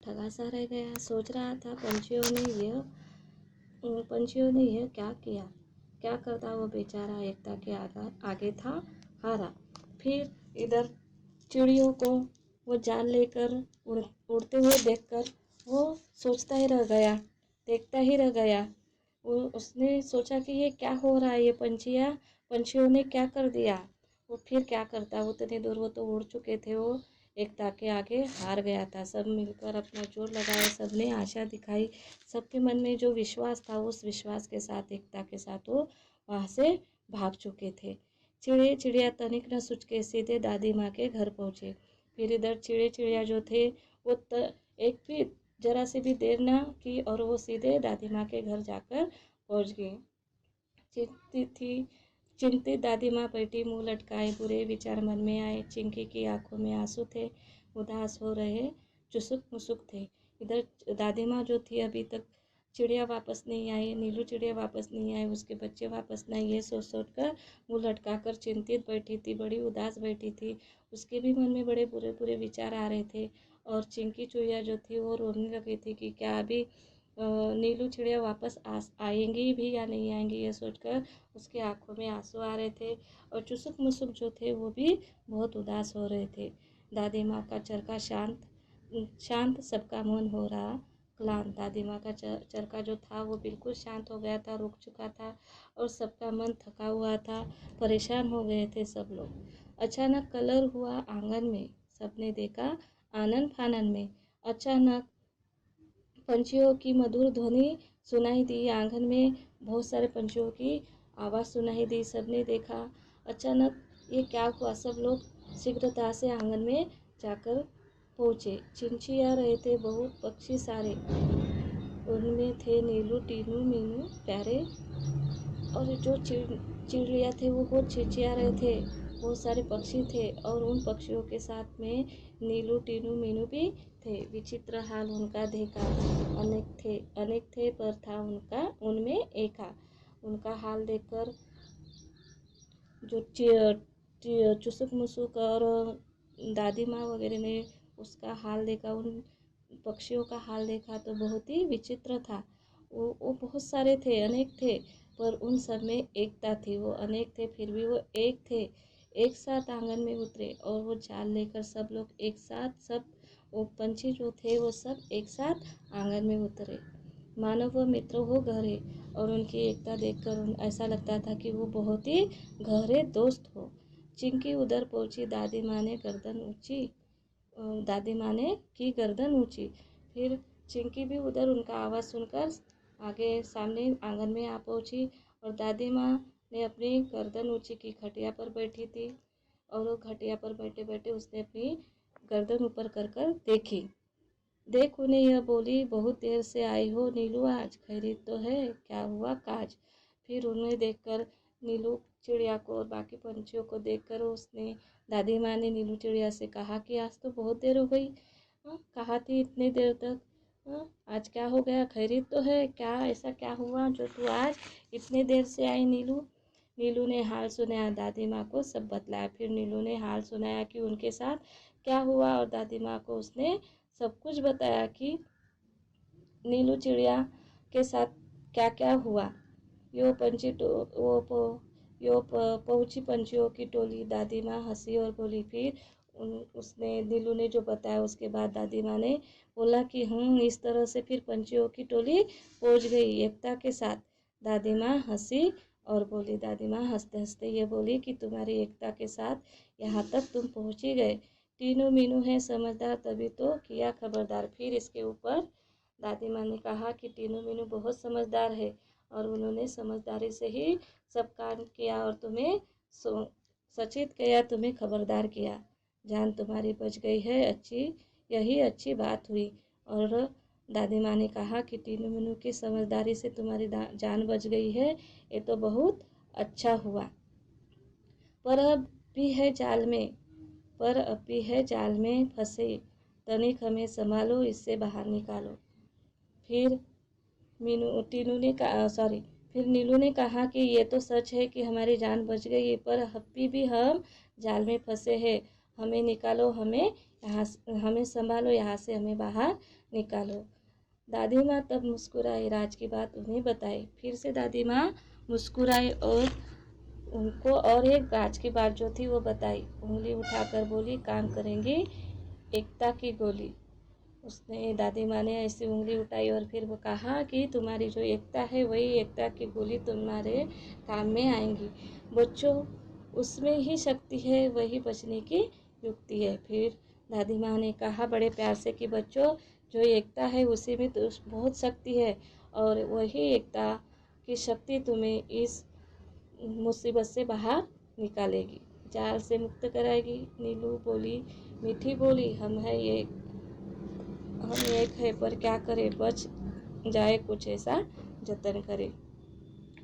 ठगा सा रह गया। सोच रहा था पंछियों ने यह क्या किया। क्या करता वो बेचारा एकता के आगे था हारा। फिर इधर चिड़ियों को वो जाल लेकर उड़ते हुए देखकर वो सोचता ही रह गया, देखता ही रह गया। उसने सोचा कि ये क्या हो रहा है, ये पंछियों ने क्या कर दिया। वो फिर क्या करता, उतनी दूर वो तो उड़ चुके थे। वो एकता के आगे हार गया था। सब मिलकर अपना जोर लगाया, सबने आशा दिखाई। सबके मन में जो विश्वास था, उस विश्वास के साथ एकता के साथ वो वहाँ से भाग चुके थे। चिड़िया तनिक न सोच के सीधे दादी माँ के घर पहुँचे। फिर इधर चिड़िया जो थे वो एक भी जरा से भी देर ना की और वो सीधे दादी माँ के घर जाकर पहुँच गई। चिंतित दादी माँ बैठी मुंह लटकाए, बुरे विचार मन में आए। चिंकी की आंखों में आंसू थे, उदास हो रहे, चुसुक मुसुक थे। इधर दादी माँ जो थी, अभी तक चिड़िया वापस नहीं आई, नीलू चिड़िया वापस नहीं आई, उसके बच्चे वापस नहीं, ये सोच सोच कर मुँह लटका कर चिंतित बैठी थी, बड़ी उदास बैठी थी। उसके भी मन में बड़े बुरे बुरे विचार आ रहे थे। और चिंकी चुईया जो थी वो रोने लगी थी कि क्या अभी नीलू चिड़िया वापस आएंगी भी या नहीं आएंगी, ये सोचकर उसके आंखों में आंसू आ रहे थे। और चुसुक मुसुक जो थे वो भी बहुत उदास हो रहे थे। दादी माँ का चरखा शांत, सबका मन हो रहा क्लांत। दादी माँ का चरखा जो था वो बिल्कुल शांत हो गया था, रुक चुका था और सबका मन थका हुआ था, परेशान हो गए थे सब लोग। अचानक कलर हुआ आंगन में, सबने देखा आनन फानन में। अचानक पंछियों की मधुर ध्वनि सुनाई दी। आंगन में बहुत सारे पंछियों की आवाज़ सुनाई दी। सबने देखा अचानक ये क्या हुआ। सब लोग शीघ्रता से आंगन में जाकर पहुँचे। चिंचिया रहे थे बहुत पक्षी सारे, उनमें थे नीलू टीनू मीनू प्यारे। और जो चिड़िया थे वो बहुत चिड़चिड़ा रहे थे। बहुत सारे पक्षी थे और उन पक्षियों के साथ में नीलू टीनू मीनू भी थे। विचित्र हाल उनका देखा, अनेक थे पर था उनमें एका। उनका हाल देखकर जो चुसुक मुसुक और दादी माँ वगैरह ने उसका हाल देखा, उन पक्षियों का हाल देखा तो बहुत ही विचित्र था। वो बहुत सारे थे, अनेक थे, पर उन सब में एकता थी। वो अनेक थे फिर भी वो एक थे। एक साथ आंगन में उतरे और वो जाल लेकर सब लोग एक साथ, सब वो पंछी जो थे वो सब एक साथ आंगन में उतरे। मानो वो मित्र हो गहरे, और उनकी एकता देखकर ऐसा लगता था कि वो बहुत ही गहरे दोस्त हो। चिंकी उधर पहुंची, दादी माँ ने की गर्दन ऊंची। फिर चिंकी भी उधर उनका आवाज़ सुनकर आगे सामने आंगन में आ पहुंची और दादी माँ ने अपनी गर्दन ऊंची की, खटिया पर बैठी थी और वो खटिया पर बैठे बैठे उसने अपनी गर्दन ऊपर कर कर देखी। देख उन्हें यह बोली, बहुत देर से आई हो नीलू, आज खैरियत तो है, क्या हुआ काज। फिर उन्हें देखकर नीलू चिड़िया को और बाकी पंछियों को देखकर उसने दादी माँ ने नीलू चिड़िया से कहा कि आज तो बहुत देर हो गई, कहाँ थी इतनी देर तक, आज क्या हो गया, खैरियत तो है, क्या ऐसा क्या हुआ जो तू आज इतने देर से आई नीलू। नीलू ने हाल सुनाया, दादी माँ को सब बतलाया। फिर नीलू ने हाल सुनाया कि उनके साथ क्या हुआ और दादी माँ को उसने सब कुछ बताया कि नीलू चिड़िया के साथ क्या क्या हुआ। यो पंछी पहुंची पंछियों की टोली। दादी माँ हंसी और बोली। फिर उसने नीलू ने जो बताया उसके बाद दादी माँ ने बोला कि इस तरह से फिर पंछियों की टोली पहुंच गई एकता के साथ। दादी माँ हंसी और बोली, दादी माँ हंसते हंसते ये बोली कि तुम्हारी एकता के साथ यहाँ तक तुम पहुँच ही गए। टीनू मीनू है समझदार, तभी तो किया खबरदार। फिर इसके ऊपर दादी माँ ने कहा कि टीनू मीनू बहुत समझदार है और उन्होंने समझदारी से ही सब काम किया और तुम्हें सचेत किया, तुम्हें खबरदार किया। जान तुम्हारी बच गई है, यही अच्छी बात हुई। और दादी माँ ने कहा कि टीनू मीनू की समझदारी से तुम्हारी जान बच गई है, ये तो बहुत अच्छा हुआ। पर अब भी है जाल में फंसे, तनिक हमें संभालो, इससे बाहर निकालो। फिर फिर नीलू ने कहा कि ये तो सच है कि हमारी जान बच गई, पर अभी भी हम जाल में फंसे हैं हमें निकालो, हमें संभालो, यहाँ से हमें बाहर निकालो। दादी माँ तब मुस्कुराई, राज की बात उन्हें बताई। फिर से दादी माँ मुस्कुराई और उनको और एक राज की बात जो थी वो बताई। उंगली उठाकर बोली, काम करेंगी एकता की गोली। उसने दादी माँ ने ऐसी उंगली उठाई और फिर वो कहा कि तुम्हारी जो एकता है वही एकता की गोली तुम्हारे काम में आएंगी। बच्चों, उसमें ही शक्ति है, वही बचने की युक्ति है। फिर दादी माँ ने कहा बड़े प्यार से कि बच्चों, जो एकता है उसी में तो बहुत शक्ति है और वही एकता की शक्ति तुम्हें इस मुसीबत से बाहर निकालेगी, जाल से मुक्त कराएगी। नीलू बोली, मीठी बोली, हम एक है, पर क्या करें, बच जाए कुछ ऐसा जतन करे।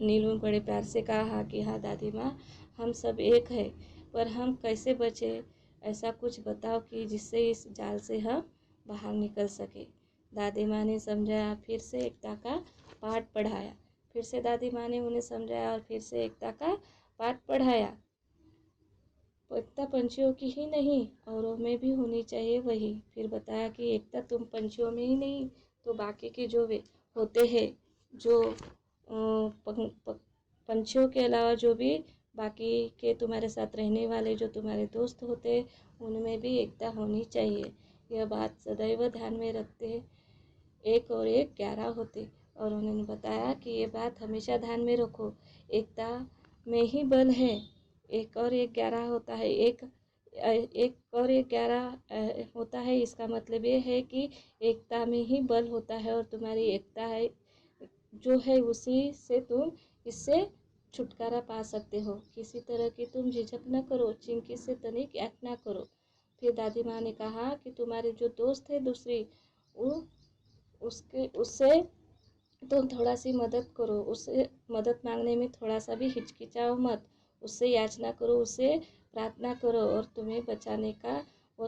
नीलू बड़े प्यार से कहा कि हाँ दादी माँ, हम सब एक है, पर हम कैसे बचे, ऐसा कुछ बताओ कि जिससे इस जाल से हम बाहर निकल सके। दादी माँ ने समझाया, फिर से एकता का पाठ पढ़ाया। फिर से दादी माँ ने उन्हें समझाया और फिर से एकता का पाठ पढ़ाया। एकता पंछियों की ही नहीं, औरों में भी होनी चाहिए वही। फिर बताया कि एकता तुम पंछियों में ही नहीं तो बाकी के जो वे होते हैं, जो पंछियों के अलावा जो भी बाकी के तुम्हारे साथ रहने वाले जो तुम्हारे दोस्त होते हैं, उनमें भी एकता होनी चाहिए। यह बात सदैव ध्यान में रखते, एक और एक 11 होते। और उन्होंने बताया कि ये बात हमेशा ध्यान में रखो, एकता में ही बल है। एक और एक 11 होता है, एक और एक 11 होता है। इसका मतलब ये है कि एकता में ही बल होता है और तुम्हारी एकता है जो है उसी से तुम इससे छुटकारा पा सकते हो। किसी तरह की तुम झिझक न करो, चिंकी से तनिक याद ना करो। फिर दादी माँ ने कहा कि तुम्हारी जो दोस्त है दूसरी, वो उससे तुम थोड़ा सी मदद करो, उससे मदद मांगने में थोड़ा सा भी हिचकिचाओ मत। उससे याचना करो, उससे प्रार्थना करो और वो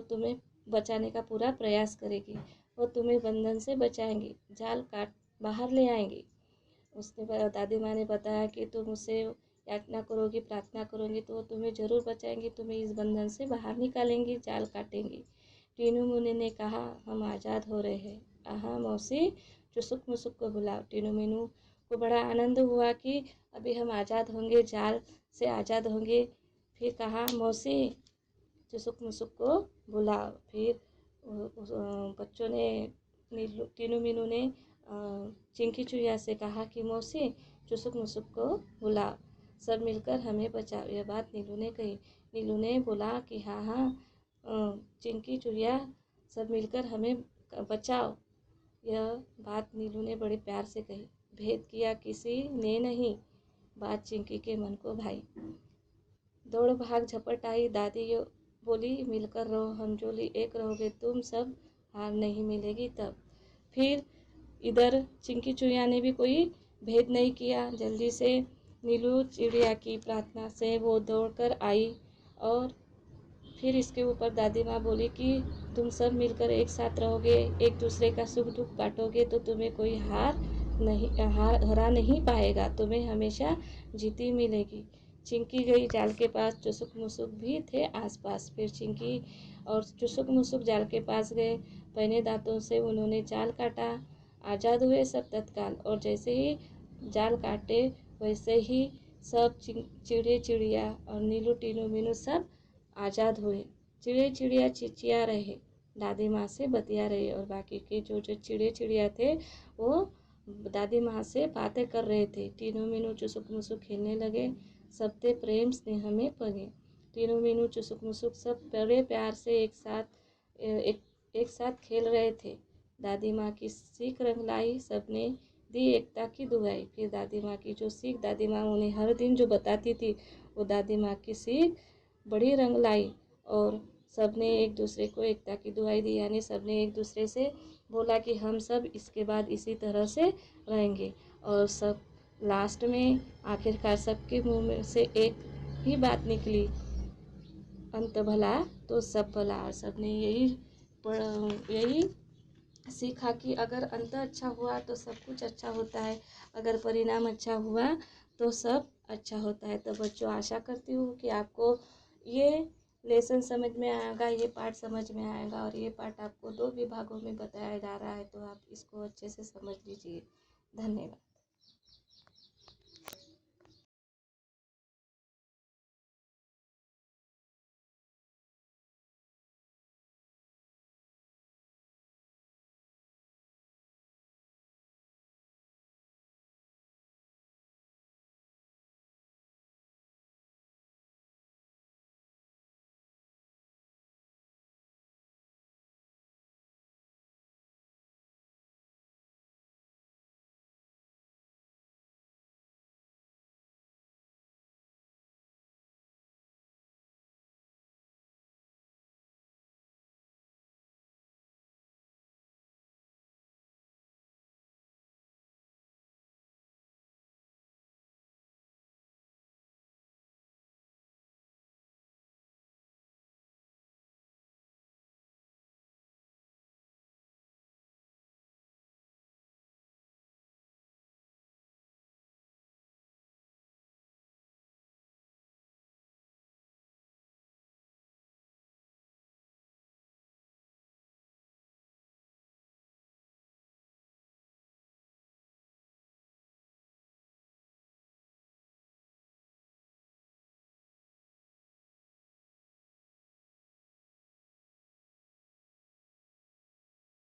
तुम्हें बचाने का पूरा प्रयास करेगी। वो तुम्हें बंधन से बचाएंगी, जाल काट बाहर ले आएंगी। दादी माँ ने बताया कि तुम उससे याचना करोगी, प्रार्थना करोगी तो वो तुम्हें ज़रूर बचाएंगी, तुम्हें इस बंधन से बाहर निकालेंगी, जाल काटेंगी। टीनू मुन्नी ने कहा, हम आज़ाद हो रहे हैं। आहा मौसी, चुसुक मुसुक को बुलाओ। टीनू मीनू को बड़ा आनंद हुआ कि अभी हम आज़ाद होंगे, जाल से आज़ाद होंगे। फिर कहा, मौसी, चुसुक मुसुक को बुलाओ। फिर बच्चों ने टीनू मीनू ने चिंकी चुईया से कहा कि मौसी, चुसुक मुसुक को बुलाओ, सब मिलकर हमें बचाओ। यह बात नीलू ने कही। नीलू ने बोला कि हाँ हाँ चिंकी चुईया, सब मिलकर हमें बचाओ। यह बात नीलू ने बड़े प्यार से कही। भेद किया किसी ने नहीं, बात चिंकी के मन को भाई। दौड़ भाग झपट आई। दादी बोली, मिलकर रहो, हम जोली एक रहोगे तुम सब, हार नहीं मिलेगी तब। फिर इधर चिंकी चुईया ने भी कोई भेद नहीं किया। जल्दी से नीलू चिड़िया की प्रार्थना से वो दौड़कर आई और फिर इसके ऊपर दादी माँ बोली कि तुम सब मिलकर एक साथ रहोगे, एक दूसरे का सुख दुख बांटोगे तो तुम्हें कोई हरा नहीं पाएगा, तुम्हें हमेशा जीती मिलेगी। चिंकी गई जाल के पास, चुसुक मुसुक भी थे आसपास। फिर चिंकी और चुसुक मुसुक जाल के पास गए। पहने दांतों से उन्होंने जाल काटा। आज़ाद हुए सब तत्काल, और जैसे ही जाल काटे वैसे ही सब चिड़िया और नीलू टीनू मीनू सब आज़ाद हुए। चिड़िया चिचिया रहे, दादी माँ से बतिया रहे और बाकी के जो चिड़िया थे वो दादी माँ से बातें कर रहे थे। टीनू मीनू चुसुक मुसुक खेलने लगे, सबते प्रेम स्नेह में पगे। टीनू मीनू चुसुक मुसुक सब बड़े प्यार से एक साथ खेल रहे थे। दादी माँ की सीख रंग लाई, सबने दी एकता की दुआई। फिर दादी माँ की जो सीख दादी माँ उन्हें हर दिन जो बताती थी, वो दादी माँ की सीख बड़ी रंग लाई और सबने एक दूसरे को एकता की दुआई दी। यानी सबने एक दूसरे से बोला कि हम सब इसके बाद इसी तरह से रहेंगे। और सब लास्ट में आखिरकार सबके मुंह में से एक ही बात निकली, अंत भला तो सब भला। और सबने यही सीखा कि अगर अंत अच्छा हुआ तो सब कुछ अच्छा होता है, अगर परिणाम अच्छा हुआ तो सब अच्छा होता है। तो बच्चों, आशा करती हूँ कि आपको ये लेसन समझ में आएगा, ये पार्ट समझ में आएगा। और ये पार्ट आपको 2 विभागों में बताया जा रहा है, तो आप इसको अच्छे से समझ लीजिए। धन्यवाद।